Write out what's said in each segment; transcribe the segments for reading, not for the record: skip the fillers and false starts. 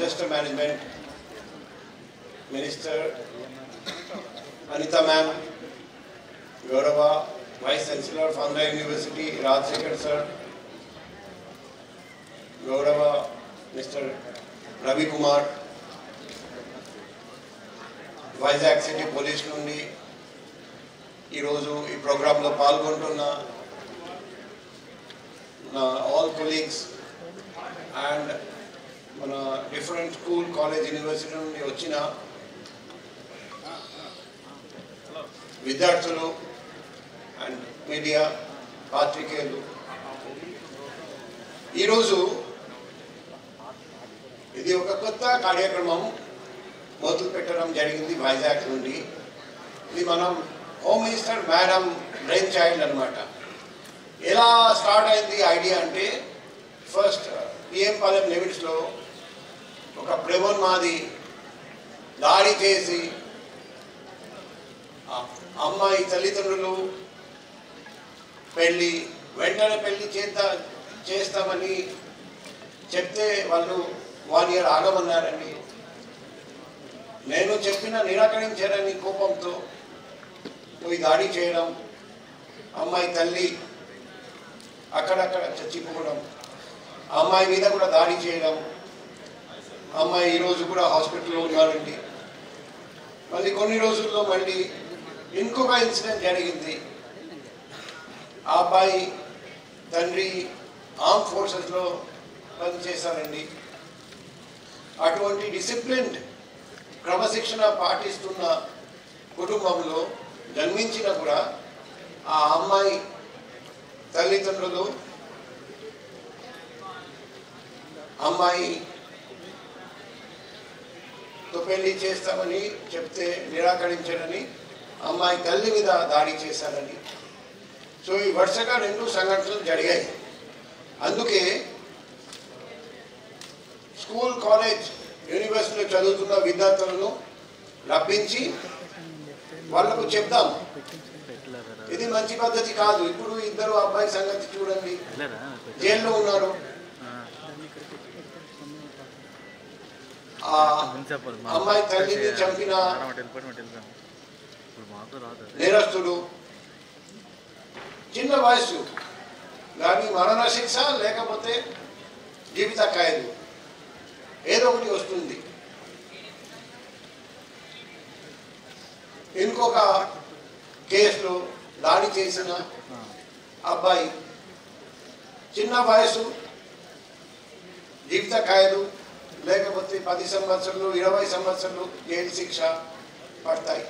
Disaster Management Minister Anita Ma'am, Gaurava, Vice Chancellor of Andhra University, Rajsekhar Sir, Gaurava, Mr. Ravi Kumar, Vizag City Police నుండి ఈరోజు ఈ ప్రోగ్రాంలో పాల్గొంటున్న నా all colleagues and మన different school college university నుండి వచ్చిన విద్యార్థులు అండ్ మీడియా పాత్రికేయులు, ఈరోజు ఇది ఒక కొత్త కార్యక్రమం మొదలు పెట్టడం జరిగింది వైజాగ్ నుండి. ఇది మనం home minister madam brain child అనమాట. ఎలా స్టార్ట్ అయింది ఐడియా అంటే, ఫస్ట్ పిఎం పాలెం లిమిట్స్లో ఒక ప్రేమోన్మాది దాడి చేసి అమ్మాయి తల్లిదండ్రులు వెంటనే పెళ్ళి చేస్తామని చెప్తే వాళ్ళు 1 year ఆగమన్నారండి. నేను చెప్పిన నిరాకరించారని కోపంతో పోయి దాడి చేయడం, అమ్మాయి తల్లి అక్కడక్కడ చచ్చిపోవడం, అమ్మాయి మీద కూడా దాడి చేయడం. అమ్మాయి ఈరోజు కూడా హాస్పిటల్లో ఉన్నారండి. మళ్ళీ కొన్ని రోజుల్లో మళ్ళీ ఇంకొక ఇన్సిడెంట్ జరిగింది. ఆ అబ్బాయి తండ్రి ఆర్మ్ ఫోర్సెస్లో పనిచేశారండి. అటువంటి డిసిప్లిన్డ్ క్రమశిక్షణ పాటిస్తున్న కుటుంబంలో జన్మించిన కూడా ఆ అమ్మాయి తల్లిదండ్రులు అమ్మాయితో పెళ్లి చేస్తామని చెప్తే నిరాకరించారని అమ్మాయి తల్లి మీద దాడి చేశారని. సో ఈ వరుసగా 2 సంఘటనలు జరిగాయి. అందుకే స్కూల్ కాలేజ్ యూనివర్సిటీలో చదువుతున్న విద్యార్థులను రప్పించి వాళ్ళకు చెప్దాం, ఇది మంచి పద్ధతి కాదు. ఇప్పుడు ఇద్దరు అబ్బాయి సంగతి చూడండి, జైల్లో ఉన్నారు. ఆ అమ్మాయి తల్లిని చంపిన నేరస్తుడు చిన్న వయసు, కానీ మరణ శిక్ష లేకపోతే జీవిత ఖైదు ఏదో ఒకటి వస్తుంది. ఇంకొక కేసులో దాడి చేసిన అబ్బాయి చిన్న వయసు, జీవిత ఖైదు లేకపోతే 10 సంవత్సరాలు 20 సంవత్సరాలు జైలు శిక్ష పడతాయి.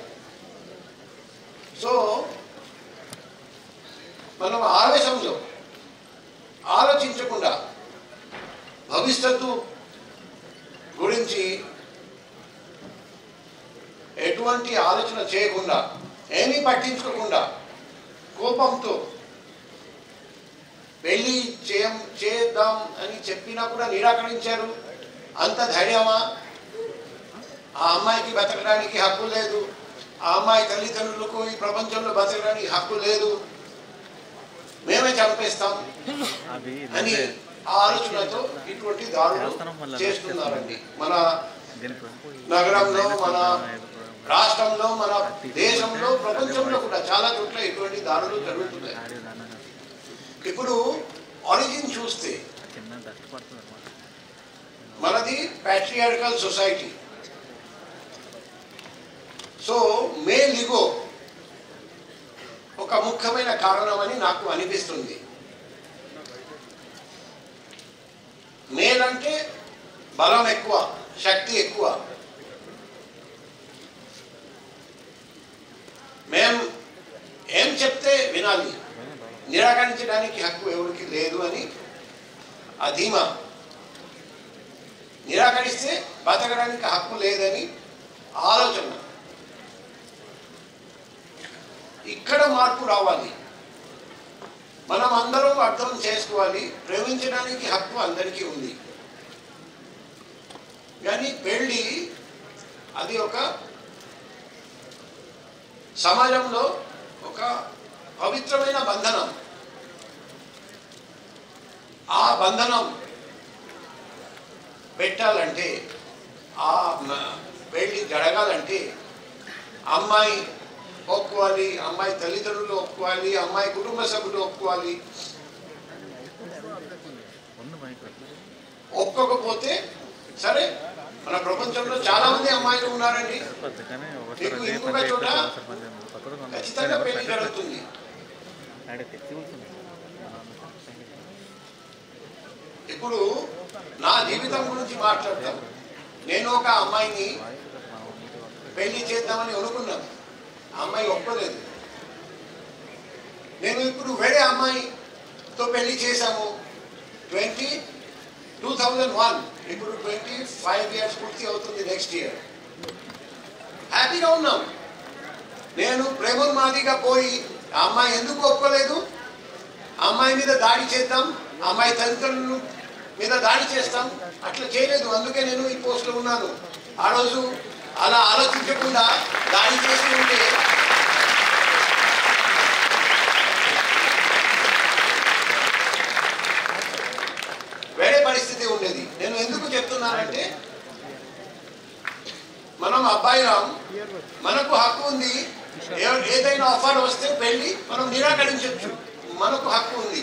సో మనం ఆవేశంలో ఆలోచించకుండా, భవిష్యత్తు గురించి ఎటువంటి ఆలోచన చేయకుండా, ఏమీ పట్టించుకోకుండా, కోపంతో పెళ్ళి చేద్దాం అని చెప్పినా కూడా నిరాకరించారు. అంత ధైర్యమా? ఆ అమ్మాయికి బతకడానికి హక్కు లేదు, ఆ అమ్మాయి తల్లిదండ్రులకు ఈ ప్రపంచంలో బతకడానికి హక్కు లేదు, మేమే చంపేస్తాం అని ఆలోచనతో ఇటువంటి దాడులు చేస్తున్నారండి. మన నగరంలో, మన రాష్ట్రంలో, మన దేశంలో, ప్రపంచంలో కూడా చాలా చోట్ల ఇటువంటి దాడులు జరుగుతున్నాయి. ఇప్పుడు ఆరిజిన్ చూస్తే మనది patriarchal society. So male ego ఒక ముఖ్యమైన కారణమని నాకు అనిపిస్తుంది. మేల్ అంటే బలం ఎక్కువ, శక్తి ఎక్కువ. మేం ఏం చెప్తే వినాలి, నిరాకరించడానికి హక్కు ఎవరికి లేదు అని ఆ ధీమా. నిరాకరిస్తే బతకడానికి హక్కు లేదని ఆలోచన. ఇక్కడ మార్పు రావాలి. మనం అందరం అర్థం చేసుకోవాలి, ప్రేమించడానికి హక్కు అందరికీ ఉంది. కానీ పెళ్ళి అది ఒక సమాజంలో ఒక పవిత్రమైన బంధనం. ఆ బంధనం పెట్టాలంటే ఆ పెళ్లి జరగాలంటే అమ్మాయి ఒప్పుకోవాలి, అమ్మాయి తల్లిదండ్రులు ఒప్పుకోవాలి, అమ్మాయి కుటుంబ సభ్యులు ఒప్పుకోవాలి. ఒప్పుకోకపోతే సరే, మన ప్రపంచంలో చాలా మంది అమ్మాయిలు ఉన్నారండి. మీకు ఇంకొక చోట ఖచ్చితంగా పెళ్లి జరుగుతుంది. ఇప్పుడు నా జీవితం గురించి మాట్లాడతాం. నేను ఒక అమ్మాయిని పెళ్లి చేద్దామని అనుకున్నాను, అమ్మాయి ఒప్పుకోలేదు. నేను ఇప్పుడు వేరే అమ్మాయితో పెళ్లి చేశాము. 2001, ఇప్పుడు 25 years పూర్తి అవుతుంది నెక్స్ట్ ఇయర్. హ్యాపీగా ఉన్నాం. నేను ప్రేమోన్మాదిగా పోయి ఆ అమ్మాయి ఎందుకు ఒప్పుకోలేదు, అమ్మాయి మీద దాడి చేద్దాం, అమ్మాయి తల్లిదండ్రుల మీద దాడి చేస్తాం, అట్లా చేయలేదు. అందుకే నేను ఈ పోస్ట్లో ఉన్నాను. ఆ రోజు అలా ఆలోచించకుండా దాడి చేస్తుంటే వేరే పరిస్థితి ఉండేది. నేను ఎందుకు చెప్తున్నానంటే, మనం అబ్బాయిలం, మనకు హక్కు ఉంది. ఏదైనా ఆఫర్ వస్తే పెళ్లి మనం నిరాకరించవచ్చు, మనకు హక్కు ఉంది.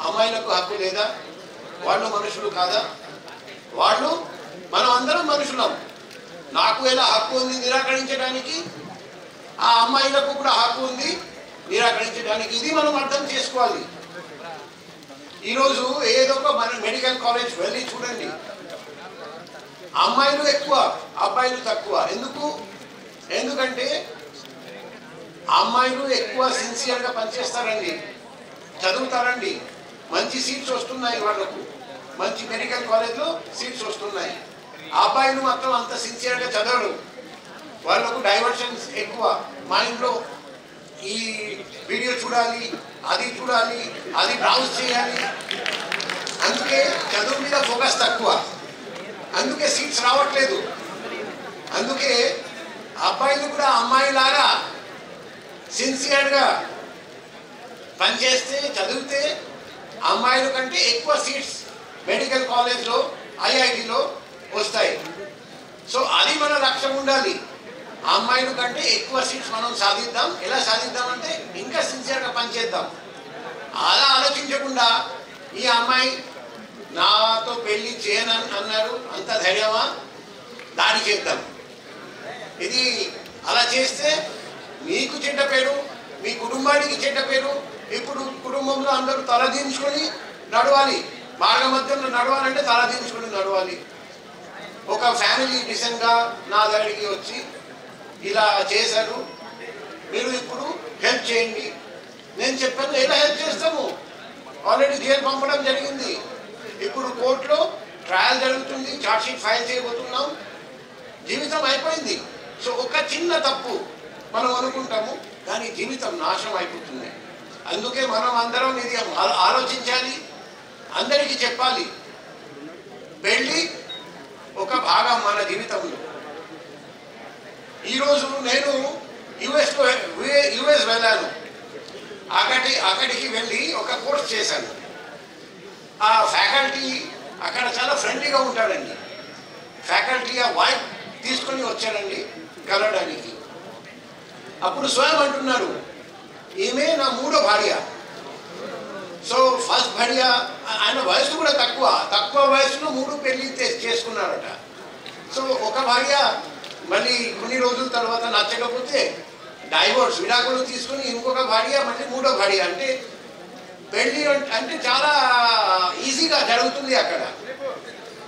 అమ్మాయిలకు హక్కు లేదా? వాళ్ళు మనుషులు కాదా? వాళ్ళు, మనం అందరం మనుషులం. నాకు ఎలా హక్కు ఉంది నిరాకరించడానికి, ఆ అమ్మాయిలకు కూడా హక్కు ఉంది నిరాకరించడానికి. ఇది మనం అర్థం చేసుకోవాలి. ఈరోజు ఏదో ఒక మన మెడికల్ కాలేజ్ వెళ్ళి చూడండి, అమ్మాయిలు ఎక్కువ, అబ్బాయిలు తక్కువ. ఎందుకంటే అమ్మాయిలు ఎక్కువ సిన్సియర్గా పనిచేస్తారండి, చదువుతారండి, మంచి సీట్స్ వస్తున్నాయి వాళ్ళకు, మంచి మెడికల్ కాలేజ్లో సీట్స్ వస్తున్నాయి. అబ్బాయిలు మాత్రం అంత సిన్సియర్గా చదవరు, వాళ్ళకు డైవర్షన్స్ ఎక్కువ. మైండ్లో ఈ వీడియో చూడాలి, అది చూడాలి, అది బ్రౌజ్ చేయాలి. అందుకే చదువు మీద ఫోకస్ తక్కువ, అందుకే సీట్స్ రావట్లేదు. అందుకే అబ్బాయిలు కూడా అమ్మాయిలాగా సిన్సియర్గా పనిచేస్తే, చదివితే అమ్మాయిల కంటే ఎక్కువ సీట్స్ మెడికల్ కాలేజ్లో, ఐఐటిలో వస్తాయి. సో అది మన లక్ష్యం ఉండాలి. అమ్మాయిల కంటే ఎక్కువ సీట్స్ మనం సాధిద్దాం. ఎలా సాధిద్దామంటే ఇంకా సిన్సియర్గా పనిచేద్దాం. అలా ఆలోచించకుండా ఈ అమ్మాయి నాతో పెళ్లి చేయను అన్నారు, అంత ధైర్యమా, దాడి చేద్దాం. ఇది అలా చేస్తే మీకు చెడ్డ పేరు, మీ కుటుంబానికి చెడ్డ పేరు. ఇప్పుడు కుటుంబంలో అందరూ తలదించుకొని నడవాలి. మార్గ మధ్యంలో నడవాలంటే తలదించుకొని నడవాలి. ఒక ఫ్యామిలీ డిసెంట్గా నా దగ్గరికి వచ్చి ఇలా చేశారు, మీరు ఇప్పుడు హెల్ప్ చేయండి. నేను చెప్పాను, ఎలా హెల్ప్ చేస్తాము, ఆల్రెడీ జైలు పంపడం జరిగింది. ఇప్పుడు కోర్టులో ట్రయల్ జరుగుతుంది, ఛార్జ్షీట్ ఫైల్ చేయబోతున్నాం, జీవితం అయిపోయింది. సో ఒక చిన్న తప్పు మనం అనుకుంటాము, కానీ జీవితం నాశనం అయిపోతుంది. అందుకే మనం అందరం ఇది ఆలోచించాలి, అందరికీ చెప్పాలి. పెళ్ళి ఒక భాగం మన జీవితంలో. ఈరోజు నేను యుఎస్ వెళ్ళాను. అక్కడికి వెళ్ళి ఒక కోర్స్ చేశాను. ఆ ఫ్యాకల్టీ అక్కడ చాలా ఫ్రెండ్లీగా ఉంటాడండి. ఫ్యాకల్టీ ఆ వైఫ్ తీసుకొని వచ్చాడండి కలవడానికి. అప్పుడు స్వయం అంటున్నారు, ఈమె నా 3వ భార్య. సో ఫస్ట్ భార్య, ఆయన వయసు కూడా తక్కువ వయసులో 3 పెళ్లి చేసుకున్నారట. సో ఒక భార్య మళ్ళీ కొన్ని రోజుల తర్వాత నచ్చకపోతే డైవోర్స్, విడాకులు తీసుకుని ఇంకొక భార్య, మళ్ళీ 3వ భార్య. అంటే పెళ్ళి అంటే చాలా ఈజీగా జరుగుతుంది అక్కడ,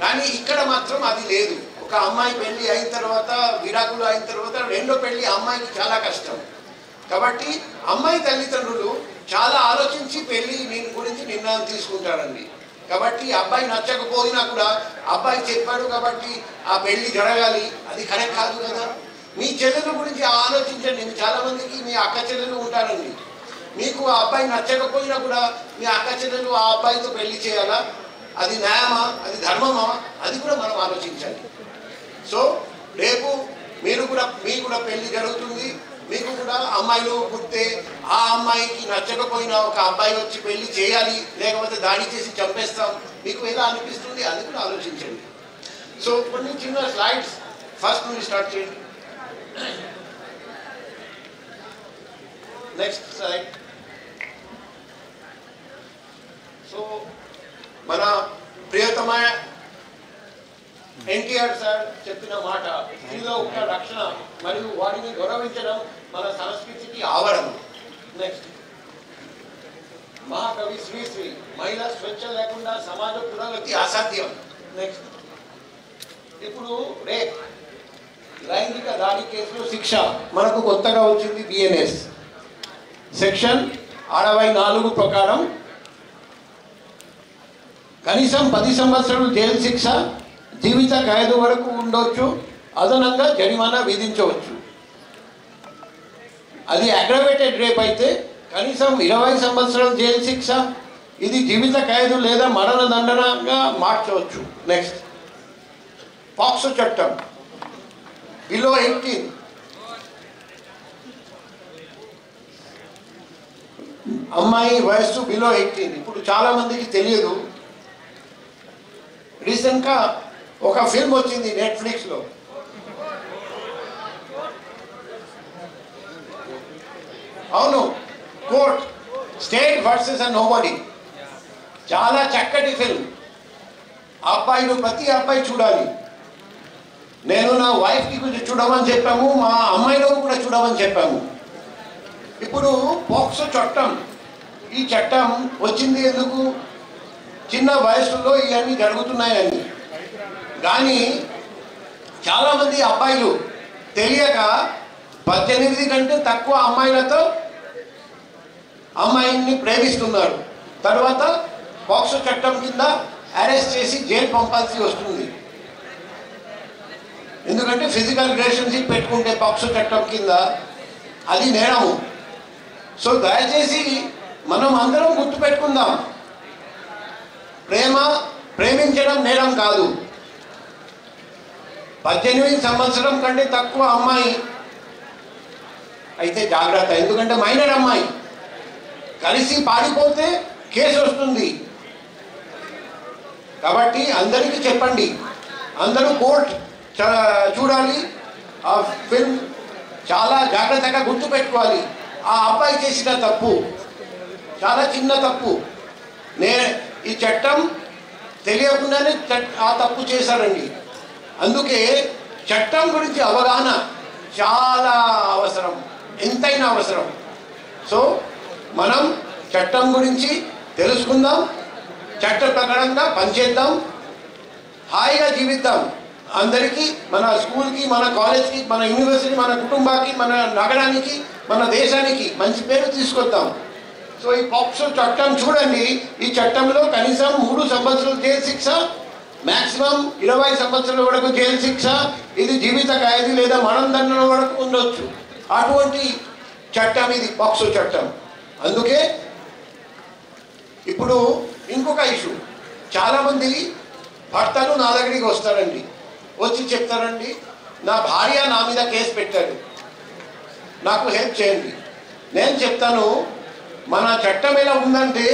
కానీ ఇక్కడ మాత్రం అది లేదు. ఒక అమ్మాయి పెళ్ళి అయిన తర్వాత, విడాకులు అయిన తర్వాత రెండో పెళ్ళి అమ్మాయికి చాలా కష్టం. కాబట్టి అమ్మాయి తల్లిదండ్రులు చాలా ఆలోచించి పెళ్ళి గురించి నిర్ణయం తీసుకుంటారండి. కాబట్టి అబ్బాయి నచ్చకపోయినా కూడా అబ్బాయి చెప్పాడు కాబట్టి ఆ పెళ్లి జరగాలి, అది కరెక్ట్ కాదు కదా. మీ చెల్లెల గురించి ఆలోచించండి. చాలా మందికి మీ అక్క చెల్లెలు ఉంటారండి, మీకు ఆ అబ్బాయి నచ్చకపోయినా కూడా మీ అక్క చెల్లెలు ఆ అబ్బాయితో పెళ్లి చేయాలా, అది న్యాయమా, అది ధర్మమా, అది కూడా మనం ఆలోచించాలి. సో రేపు మీకు కూడా పెళ్లి జరుగుతుంది. మీకు కూడా అమ్మాయిలు పుట్టే, ఆ అమ్మాయికి నచ్చకపోయినా ఒక అబ్బాయి వచ్చి పెళ్లి చేయాలి, లేకపోతే దాడి చేసి చంపేస్తాం, మీకు ఎలా అనిపిస్తుంది, అది కూడా ఆలోచించండి. సో కొన్ని చిన్న స్లైడ్స్ ఫస్ట్ నుండి స్టార్ట్ చేయండి. Next slide. సో మన ప్రియతమ ఎన్టీఆర్ సార్ చెప్పిన మాట, స్త్రీలో ఒక రక్షణ మరియు వాటిని గౌరవించడం మన సంస్కృతికి ఆవరణ. నెక్స్ట్, మహాకవి శ్రీశ్రీ, మహిళా స్వేచ్ఛ లేకుండా సమాజ పురోగతి అసాధ్యం. నెక్స్ట్, ఇప్పుడు రేప్ లైంగిక దాడి కేసులో శిక్ష మనకు కొత్తగా వచ్చింది. బిఎన్ఎస్ సెక్షన్ 64 ప్రకారం కనీసం 10 సంవత్సరాలు జైలు శిక్ష, జీవిత ఖైదు వరకు ఉండొచ్చు, అదనంగా జరిమానా విధించవచ్చు. అది అగ్రవేటెడ్ రేప్ అయితే కనీసం 20 సంవత్సరాలు జైలు శిక్ష, ఇది జీవిత ఖైదు లేదా మరణదండనగా మార్చవచ్చు. నెక్స్ట్, పాక్సో చట్టం బిలో 18, అమ్మాయి వయస్సు బిలో 18. ఇప్పుడు చాలా మందికి తెలియదు, రీసెంట్గా ఒక ఫిల్మ్ వచ్చింది నెట్ఫ్లిక్స్లో. అవును, కోర్ట్ స్టేట్ వర్సెస్ నోబడీ, చాలా చక్కటి ఫిల్మ్. అబ్బాయిలు ప్రతి అబ్బాయి చూడాలి. నేను నా వైఫ్కి చూడమని చెప్పాము, మా అమ్మాయిలకు కూడా చూడమని చెప్పాము. ఇప్పుడు పాక్సో చట్టం, ఈ చట్టం వచ్చింది ఎందుకు? చిన్న వయసులో ఇవన్నీ జరుగుతున్నాయని. కానీ చాలామంది అబ్బాయిలు తెలియక 18 కంటే తక్కువ అమ్మాయిలతో అమ్మాయిని ప్రేమిస్తున్నారు. తర్వాత పాక్సో చట్టం కింద అరెస్ట్ చేసి జైలు పంపాల్సి వస్తుంది. ఎందుకంటే ఫిజికల్ రిలేషన్షిప్ పెట్టుకుంటే పాక్సో చట్టం కింద అది నేరము. సో దయచేసి మనం అందరం గుర్తుపెట్టుకుందాం, ప్రేమించడం నేరం కాదు. 18 సంవత్సరం కంటే తక్కువ అమ్మాయి అయితే జాగ్రత్త, ఎందుకంటే మైనర్ అమ్మాయి కలిసి పారిపోతే కేసు వస్తుంది. కాబట్టి అందరికీ చెప్పండి, అందరూ కోర్ట్ చూడాలి, ఆ ఫిల్మ్ చాలా జాగ్రత్తగా గుర్తుపెట్టుకోవాలి. ఆ అబ్బాయి చేసిన తప్పు చాలా చిన్న తప్పు, ఈ చట్టం తెలియకుండానే ఆ తప్పు చేశారండి. అందుకే చట్టం గురించి అవగాహన చాలా అవసరం, ఎంతైనా అవసరం. సో మనం చట్టం గురించి తెలుసుకుందాం, చట్ట ప్రకారంగా పనిచేద్దాం, హాయిగా జీవిద్దాం. అందరికీ, మన స్కూల్కి, మన కాలేజ్కి, మన యూనివర్సిటీ, మన కుటుంబానికి, మన నగరానికి, మన దేశానికి మంచి పేరు తీసుకొద్దాం. సో ఈ పాక్సో చట్టం చూడండి, ఈ చట్టంలో కనీసం 3 సంవత్సరాలు జైలు శిక్ష, మ్యాక్సిమం 20 సంవత్సరాల వరకు జైలు శిక్ష, ఇది జీవిత ఖైదు లేదా మరణదండన వరకు ఉండొచ్చు. అటువంటి చట్టం ఇది పాక్సో చట్టం. అందుకే ఇప్పుడు ఇంకొక ఇష్యూ, చాలామంది భర్తలు నా దగ్గరికి వస్తారండి, వచ్చి చెప్తారండి, నా భార్య నా మీద కేసు పెట్టాడు, నాకు హెల్ప్ చేయండి. నేను చెప్తాను, మన చట్టం ఎలా ఉందంటే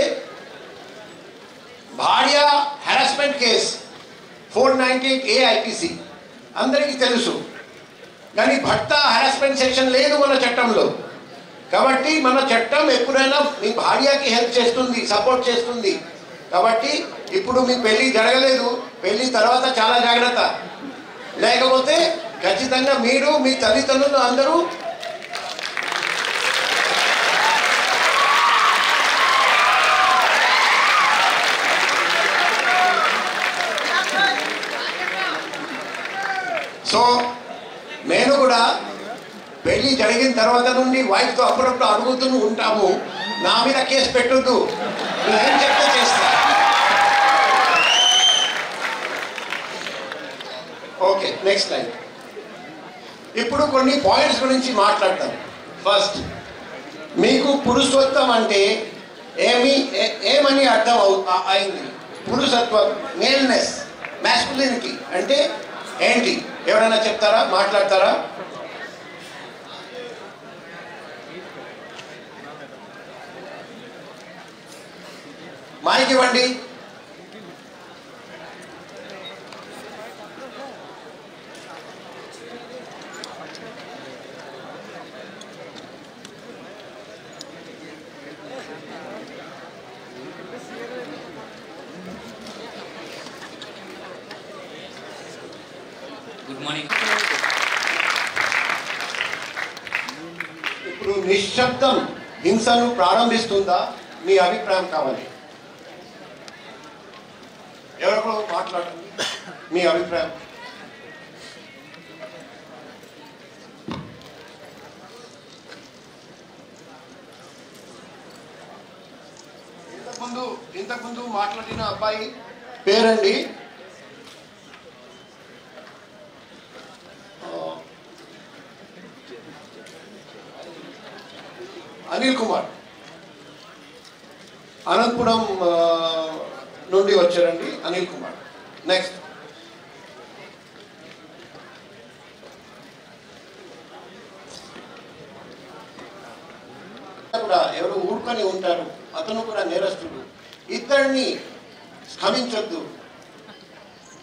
భార్య హెరాస్మెంట్ కేసు 498A IPC అందరికీ తెలుసు. కానీ భర్త హెరాస్మెంట్ సెక్షన్ లేదు మన చట్టంలో. కాబట్టి మన చట్టం ఎప్పుడైనా మీ భార్యకి హెల్ప్ చేస్తుంది, సపోర్ట్ చేస్తుంది. కాబట్టి ఇప్పుడు మీ పెళ్ళి జరగలేదు, పెళ్ళి తర్వాత చాలా జాగ్రత్త, లేకపోతే ఖచ్చితంగా మీరు, మీ తల్లిదండ్రులు అందరూ సో నేను కూడా పెళ్ళి జరిగిన తర్వాత నుండి వైఫ్తో అప్పుడప్పుడు అడుగుతూ ఉంటాము, నా మీద కేసు పెట్టొద్దు, ఏం చెప్తే చేస్తా. Okay, next line. ఇప్పుడు కొన్ని పాయింట్స్ గురించి మాట్లాడతాం. ఫస్ట్, మీకు పురుషత్వం అంటే ఏమని అర్థం అయింది? పురుషత్వం, మేల్నెస్, మ్యాస్కులినిటీ అంటే ఏంటి? ఎవరైనా చెప్తారా, మాట్లాడతారా? మైక్ ఇవ్వండి. Good morning. ఇప్పుడు నిశ్శబ్దం హింసను ప్రారంభిస్తుందా? మీ అభిప్రాయం కావాలి. ఎవరో మాట్లాడండి, మీ అభిప్రాయం. ఇంతకుముందు మాట్లాడిన అబ్బాయి పేరండి అనిల్ కుమార్, అనంతపురం నుండి వచ్చారండి అనిల్ కుమార్. నెక్స్ట్ కూడా ఎవరు ఊరుకొని ఉంటారు, అతను కూడా నేరస్తుడు. ఇద్దరిని క్షమించొద్దు,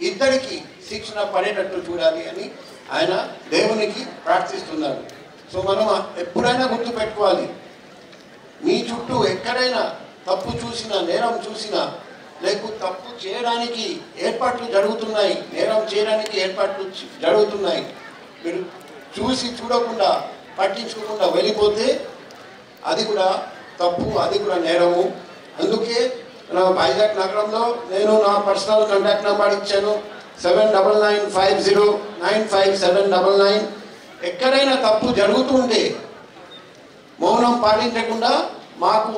ఇద్దరికి శిక్షణ పడేటట్టు చూడాలి అని ఆయన దేవునికి ప్రార్థిస్తున్నారు. సో మనం ఎప్పుడైనా గుర్తు పెట్టుకోవాలి, మీ చుట్టూ ఎక్కడైనా తప్పు చూసినా, నేరం చూసినా, లేకపోతే తప్పు చేయడానికి ఏర్పాట్లు జరుగుతున్నాయి, నేరం చేయడానికి ఏర్పాట్లు జరుగుతున్నాయి, మీరు చూసి చూడకుండా పట్టించుకోకుండా వెళ్ళిపోతే అది కూడా తప్పు, అది కూడా నేరము. అందుకే నా వైజాగ్ నగరంలో నేను నా పర్సనల్ కాంటాక్ట్ నెంబర్ ఇచ్చాను, 7995095799. ఎక్కడైనా తప్పు జరుగుతుంటే మౌనం పాటించకుండా మాకు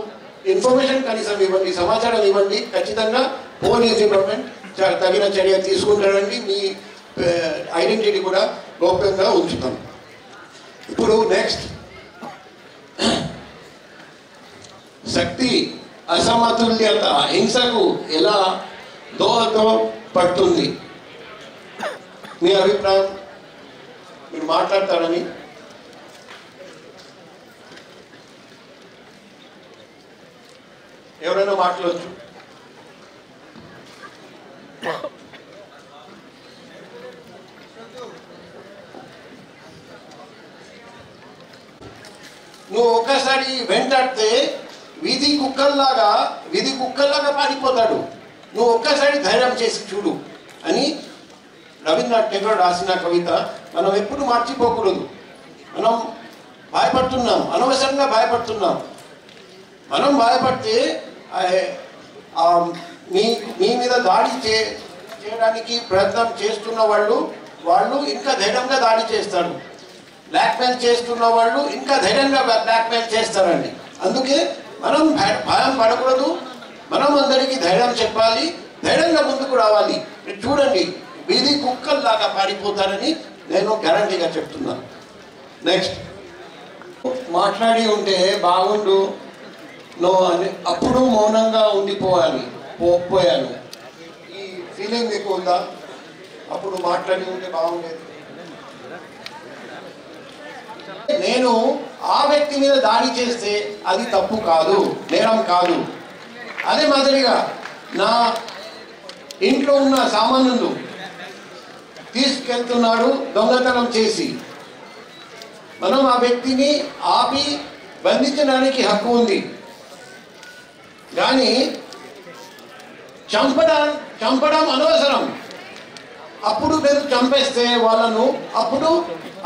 ఇన్ఫర్మేషన్ కనీసం ఇవ్వండి, సమాచారం ఇవ్వండి. ఖచ్చితంగా పోలీస్ డిపార్ట్మెంట్ తగిన చర్య తీసుకుంటారండి. మీ ఐడెంటిటీ కూడా గోప్యంగా ఉంచుతాం. ఇప్పుడు నెక్స్ట్, శక్తి అసమతుల్యత హింసకు ఎలా దోహదపడుతుంది? మీ అభిప్రాయం మీరు మాట్లాడతారని. ఎవరైనా మాట్లాడచ్చు. నువ్వు ఒక్కసారి వెంటాడితే వీధి కుక్కల్లాగా పారిపోతాడు. నువ్వు ఒక్కసారి ధైర్యం చేసి చూడు అని రవీంద్రనాథ్ ఠాగూర్ రాసిన కవిత మనం ఎప్పుడు మర్చిపోకూడదు. మనం భయపడుతున్నాం, అనవసరంగా భయపడుతున్నాం. మనం భయపడితే మీ మీద దాడి చేయడానికి ప్రయత్నం చేస్తున్న వాళ్ళు ఇంకా ధైర్యంగా దాడి చేస్తారు. బ్లాక్మెయిల్ చేస్తున్న వాళ్ళు ఇంకా ధైర్యంగా బ్లాక్మెయిల్ చేస్తారండి. అందుకే మనం భయం పడకూడదు, మనం అందరికీ ధైర్యం చెప్పాలి, ధైర్యంగా ముందుకు రావాలి. చూడండి, వీధి కుక్కల్లాగా పారిపోతారని నేను గ్యారంటీగా చెప్తున్నాను. నెక్స్ట్, మాట్లాడి ఉంటే బాగుండు అని అప్పుడు మౌనంగా పోయాను. ఈ ఫీలింగ్ మీకు ఉందా? అప్పుడు మాట్లాడి ఉంటే బాగుండేది. నేను ఆ వ్యక్తి మీద దాడి చేస్తే అది తప్పు కాదు, నేరం కాదు. అదే మాదిరిగా నా ఇంట్లో ఉన్న సామాన్లు తీసుకెళ్తున్నాడు దొంగతనం చేసి, మనం ఆ వ్యక్తిని ఆపి బంధించడానికి హక్కు ఉంది. కానీ చంపడం అనవసరం. అప్పుడు మీరు చంపేస్తే వాళ్ళను, అప్పుడు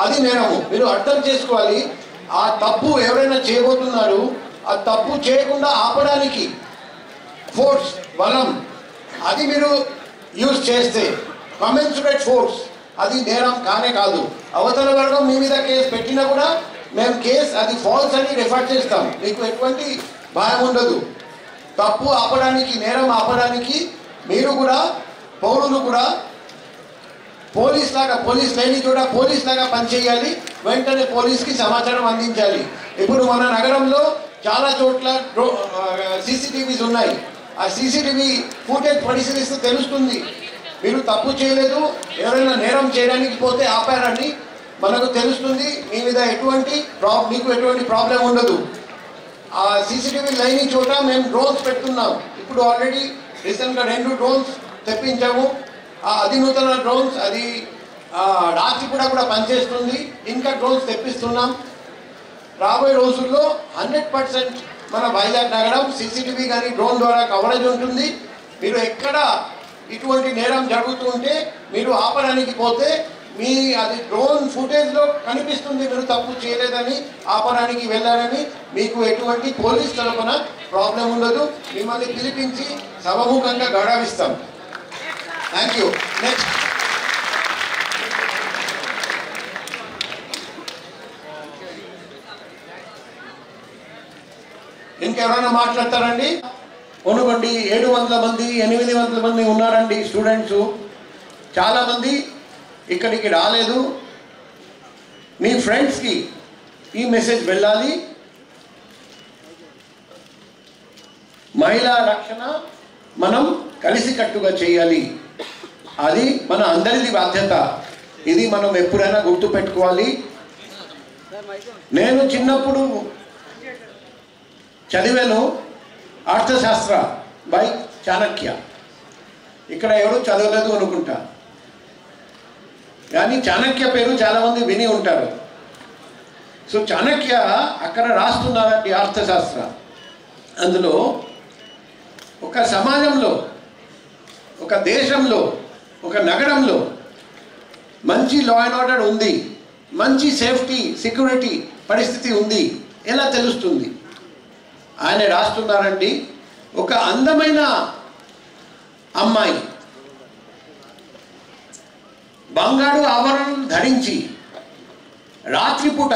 అది నేరము. మీరు అర్థం చేసుకోవాలి, ఆ తప్పు ఎవరైనా చేయబోతున్నారు, ఆ తప్పు చేయకుండా ఆపడానికి ఫోర్స్, బలం, అది మీరు యూజ్ చేస్తే కమెన్సురేట్ ఫోర్స్, అది నేరం కానే కాదు. అవతల వర్గం మీ మీద కేసు పెట్టినా కూడా మేము అది ఫాల్స్ అని రిఫర్ చేస్తాం. మీకు ఎటువంటి భయం ఉండదు. తప్పు ఆపడానికి, నేరం ఆపడానికి మీరు కూడా, పౌరులు కూడా పోలీస్ లేని చోట పోలీస్ లాగా పనిచేయాలి. వెంటనే పోలీస్కి సమాచారం అందించాలి. ఇప్పుడు మన నగరంలో చాలా చోట్ల సీసీటీవీస్ ఉన్నాయి. ఆ సీసీటీవీ ఫుటేజ్ పరిశీలిస్తే తెలుస్తుంది, మీరు తప్పు చేయలేదు, ఎవరైనా నేరం చేయడానికి పోతే ఆపారని మనకు తెలుస్తుంది. మీ మీద మీకు ఎటువంటి ప్రాబ్లం ఉండదు. ఆ సీసీటీవీ లేని చోట మేము డ్రోన్స్ పెడుతున్నాం. ఇప్పుడు ఆల్రెడీ రీసెంట్గా 2 డ్రోన్స్ తెప్పించాము. అది నూతన డ్రోన్స్, అది రాత్రి కూడా పనిచేస్తుంది. ఇంకా డ్రోన్స్ తెప్పిస్తున్నాం. రాబోయే రోజుల్లో 100% మన వైజాగ్ నగరం సీసీటీవీ కానీ డ్రోన్ ద్వారా కవరేజ్ ఉంటుంది. మీరు ఎక్కడ ఇటువంటి నేరం జరుగుతూ ఉంటే మీరు ఆపడానికి పోతే మీ అది డ్రోన్ ఫుటేజ్లో కనిపిస్తుంది మీరు తప్పు చేయలేదని, ఆపడానికి వెళ్ళారని. మీకు ఎటువంటి పోలీస్ తరపున ప్రాబ్లం ఉండదు. మిమ్మల్ని పిలిపించి సభముఖంగా గౌరవిస్తాం. Thank you. నెక్స్ట్ ఇంకెవరైనా మాట్లాడతారండి? అనుకోండి 700 మంది 800 మంది ఉన్నారండి స్టూడెంట్స్. చాలామంది ఇక్కడికి రాలేదు. మీ ఫ్రెండ్స్కి ఈ మెసేజ్ వెళ్ళాలి. మహిళా రక్షణ మనం కలిసికట్టుగా చేయాలి. అది మన అందరిది బాధ్యత. ఇది మనం ఎప్పుడైనా గుర్తుపెట్టుకోవాలి. నేను చిన్నప్పుడు చదివాను అర్థశాస్త్ర బై చాణక్య. ఇక్కడ ఎవరు చదవలేదు అనుకుంటా, కానీ చాణక్య పేరు చాలామంది విని ఉంటారు. సో చాణక్య అక్కడ రాస్తున్నారండి అర్థశాస్త్ర. అందులో ఒక సమాజంలో, ఒక దేశంలో, ఒక నగరంలో మంచి లా అండ్ ఆర్డర్ ఉంది, మంచి సేఫ్టీ సెక్యూరిటీ పరిస్థితి ఉంది ఎలా తెలుస్తుంది? ఆయన రాస్తున్నారండి, ఒక అందమైన అమ్మాయి బంగారు ఆభరణం ధరించి రాత్రిపూట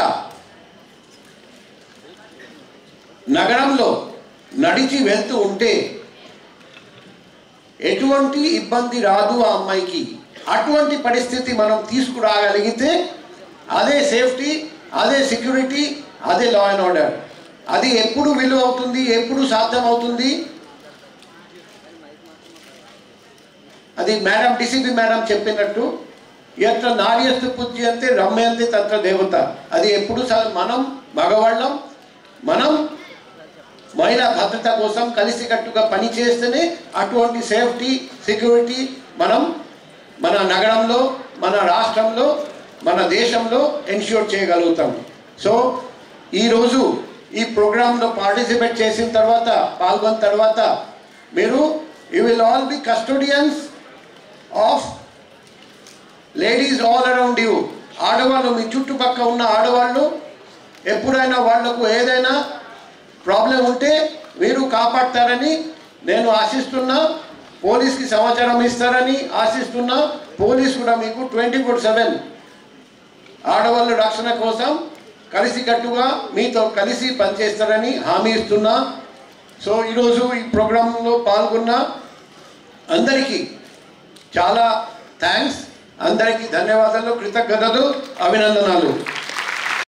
నగరంలో నడిచి వెళ్తూ ఉంటే ఎటువంటి ఇబ్బంది రాదు ఆ అమ్మాయికి. అటువంటి పరిస్థితి మనం తీసుకురాగలిగితే అదే సేఫ్టీ, అదే సెక్యూరిటీ, అదే లా అండ్ ఆర్డర్. అది ఎప్పుడు విలువ అవుతుంది, ఎప్పుడు సాధ్యం అవుతుంది? అది మేడం డిసిపి మేడం చెప్పినట్టు ఎట్లా నార్యస్తు పూజ్యంతే రమ్యంతే తత్ర దేవత. అది ఎప్పుడు మనం మగవాళ్ళం, మనం మహిళా భద్రత కోసం కలిసికట్టుగా పనిచేస్తేనే అటువంటి సేఫ్టీ సెక్యూరిటీ మనం మన నగరంలో, మన రాష్ట్రంలో, మన దేశంలో ఎన్ష్యూర్ చేయగలుగుతాం. సో ఈరోజు ఈ ప్రోగ్రాంలో పార్టిసిపేట్ చేసిన తర్వాత, పాల్గొన్న తర్వాత మీరు you will all be custodians of ladies all around you. ఆడవాళ్ళు, మీ చుట్టుపక్కల ఉన్న ఆడవాళ్ళు ఎప్పుడైనా వాళ్లకు ఏదైనా ప్రాబ్లం ఉంటే మీరు కాపాడతారని నేను ఆశిస్తున్నా. పోలీస్కి సమాచారం ఇస్తారని ఆశిస్తున్నా. పోలీస్ కూడా మీకు 24/7 ఆడవాళ్ళ రక్షణ కోసం కలిసికట్టుగా మీతో కలిసి పనిచేస్తారని హామీ ఇస్తున్నా. సో ఈరోజు ఈ ప్రోగ్రాంలో పాల్గొన్న అందరికీ చాలా థ్యాంక్స్. అందరికీ ధన్యవాదాలు, కృతజ్ఞతలు, అభినందనలు.